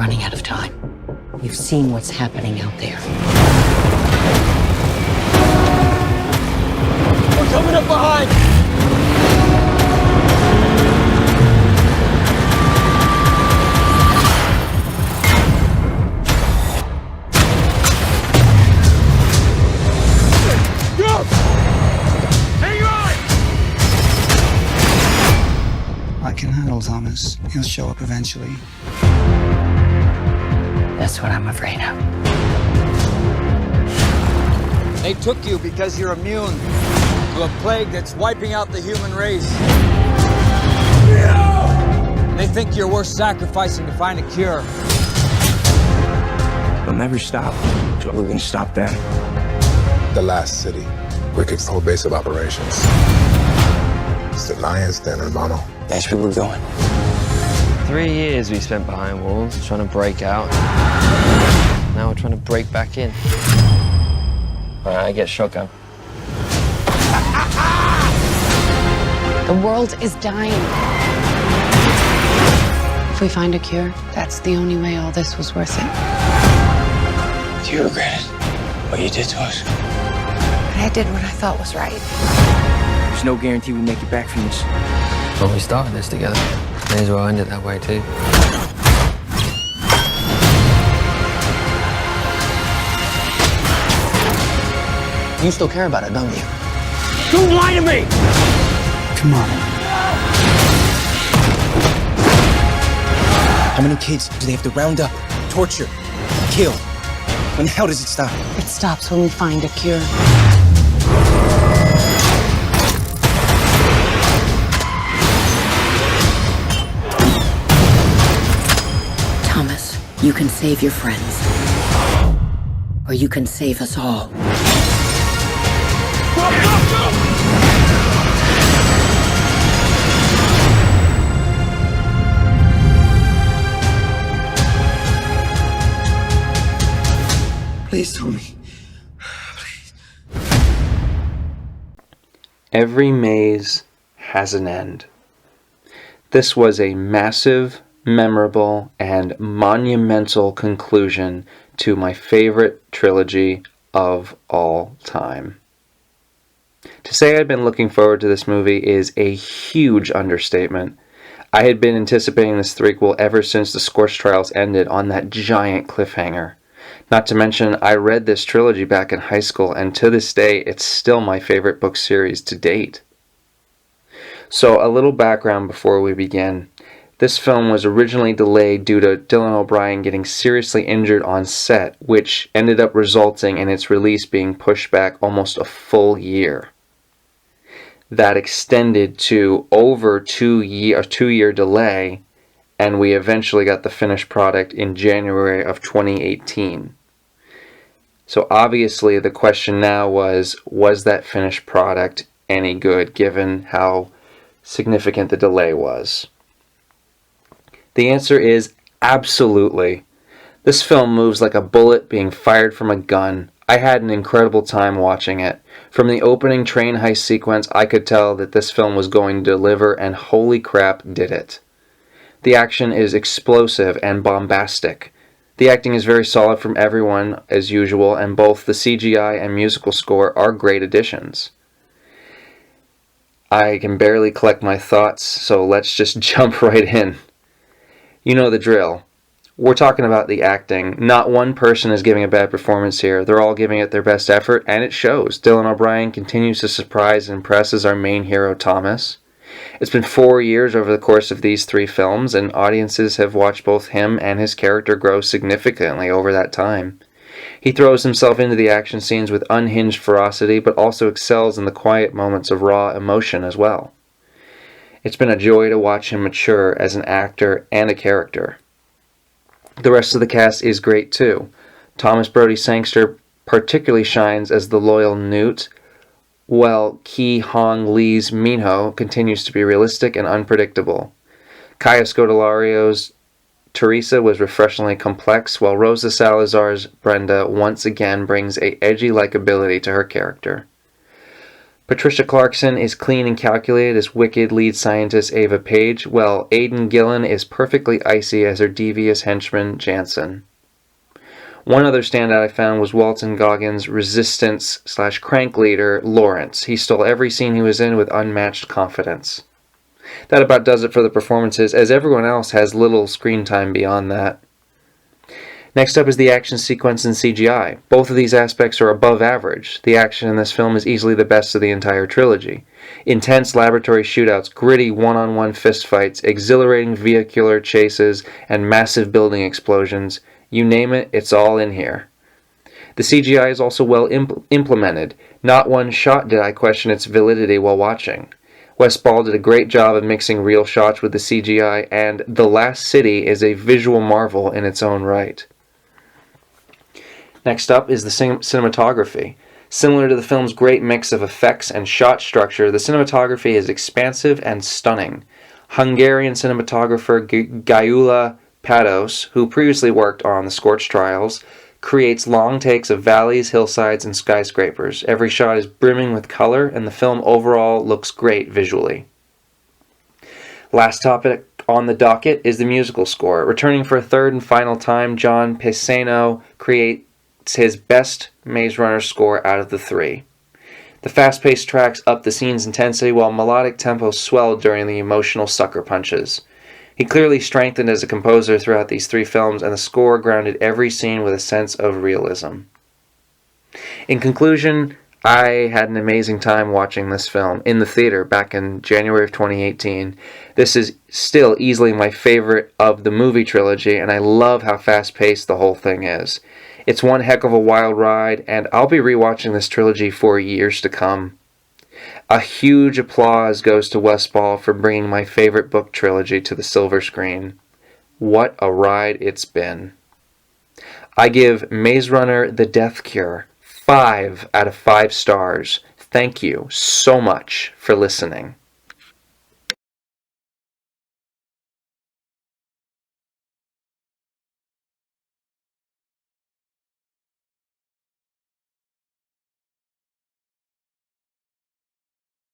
running out of time. You've seen what's happening out there. We're coming up behind! Go! Hang on! I can handle Thomas. He'll show up eventually. That's what I'm afraid of. They took you because you're immune to a plague that's wiping out the human race. They think you're worth sacrificing to find a cure. They'll never stop. So we're gonna stop them. The last city. We kicked the whole base of operations. It's the lion's den, hermano. That's where we're going. 3 years we spent behind walls trying to break out. Now we're trying to break back in. All right, I get shotgun. The world is dying. If we find a cure, that's the only way all this was worth it. Do you regret it? What you did to us? But I did what I thought was right. There's no guarantee we make it back from this. Well, we started this together. May as well end it that way, too. You still care about it, don't you? Don't lie to me! Come on. How many kids do they have to round up, torture, kill? When the hell does it stop? It stops when we find a cure. Thomas, you can save your friends. Or you can save us all. Please tell me. Every maze has an end. This was a massive, memorable, and monumental conclusion to my favorite trilogy of all time. To say I'd been looking forward to this movie is a huge understatement. I had been anticipating this threequel ever since the Scorch trials ended on that giant cliffhanger. Not to mention, I read this trilogy back in high school, and to this day, it's still my favorite book series to date. So, a little background before we begin. This film was originally delayed due to Dylan O'Brien getting seriously injured on set, which ended up resulting in its release being pushed back almost a full year. That extended to over a two-year delay, and we eventually got the finished product in January of 2018. So obviously the question now was that finished product any good given how significant the delay was? The answer is absolutely. This film moves like a bullet being fired from a gun. I had an incredible time watching it. From the opening train heist sequence, I could tell that this film was going to deliver, and holy crap, did it. The action is explosive and bombastic. The acting is very solid from everyone, as usual, and both the CGI and musical score are great additions. I can barely collect my thoughts, so let's just jump right in. You know the drill. We're talking about the acting. Not one person is giving a bad performance here. They're all giving it their best effort, and it shows. Dylan O'Brien continues to surprise and impress as our main hero, Thomas. It's been 4 years over the course of these 3 films, and audiences have watched both him and his character grow significantly over that time. He throws himself into the action scenes with unhinged ferocity, but also excels in the quiet moments of raw emotion as well. It's been a joy to watch him mature as an actor and a character. The rest of the cast is great too. Thomas Brody Sangster particularly shines as the loyal Newt, while Ki Hong Lee's Minho continues to be realistic and unpredictable. Kaya Scodelario's Teresa was refreshingly complex, while Rosa Salazar's Brenda once again brings a edgy likability to her character. Patricia Clarkson is clean and calculated as wicked lead scientist Ava Page, while Aidan Gillen is perfectly icy as her devious henchman Jansen. One other standout I found was Walton Goggins' resistance/crank leader, Lawrence. He stole every scene he was in with unmatched confidence. That about does it for the performances, as everyone else has little screen time beyond that. Next up is the action sequence and CGI. Both of these aspects are above average. The action in this film is easily the best of the entire trilogy. Intense laboratory shootouts, gritty one-on-one fistfights, exhilarating vehicular chases, and massive building explosions. You name it, it's all in here. The CGI is also well implemented. Not one shot did I question its validity while watching. Wes Ball did a great job of mixing real shots with the CGI, and The Last City is a visual marvel in its own right. Next up is the cinematography. Similar to the film's great mix of effects and shot structure, the cinematography is expansive and stunning. Hungarian cinematographer Gyula Pados, who previously worked on the Scorch trials, creates long takes of valleys, hillsides, and skyscrapers. Every shot is brimming with color, and the film overall looks great visually. Last topic on the docket is the musical score. Returning for a third and final time, John Pisano creates his best Maze Runner score out of the three. The fast-paced tracks up the scene's intensity, while melodic tempo swelled during the emotional sucker punches. He clearly strengthened as a composer throughout these three films, and the score grounded every scene with a sense of realism. In conclusion, I had an amazing time watching this film in the theater back in January of 2018. This is still easily my favorite of the movie trilogy, and I love how fast-paced the whole thing is. It's one heck of a wild ride, and I'll be rewatching this trilogy for years to come. A huge applause goes to Wes Ball for bringing my favorite book trilogy to the silver screen. What a ride it's been. I give Maze Runner: The Death Cure 5 out of 5 stars. Thank you so much for listening.